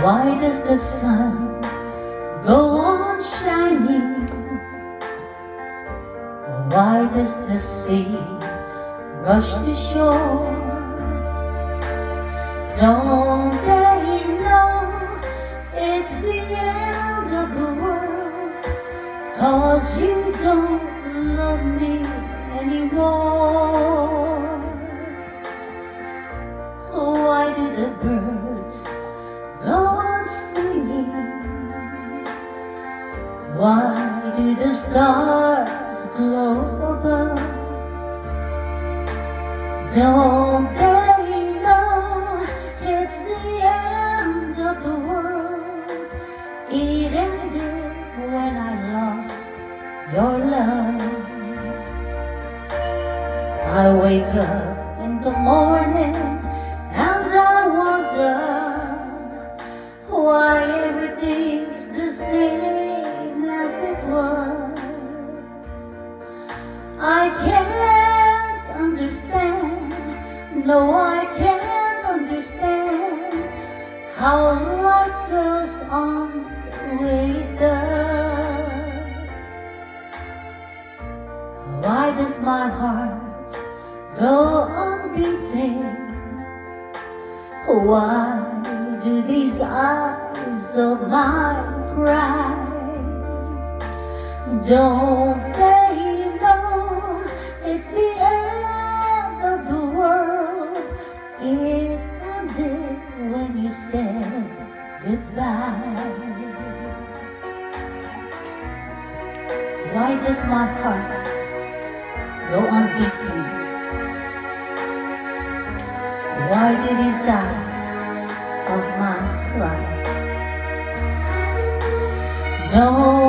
Why does the sun go on shining? Why does the sea rush to shore? Don't they know it's the end of the world? 'Cause you don't love me anymore. Why do the birds go on singing? Why do the stars glow above? Don't they know it's the end of the world? It ended when I lost your love. I wake up in the morning and I wonder why everything's the same as it was. I can't understand, no, I can't understand how life goes on the way it does. Why does my heart go on beating? Why do these eyes of mine cry? Don't they know it's the end of the world? It ended when you said goodbye. Why does my heart go on beating? Why do these eyes of mine cry? No.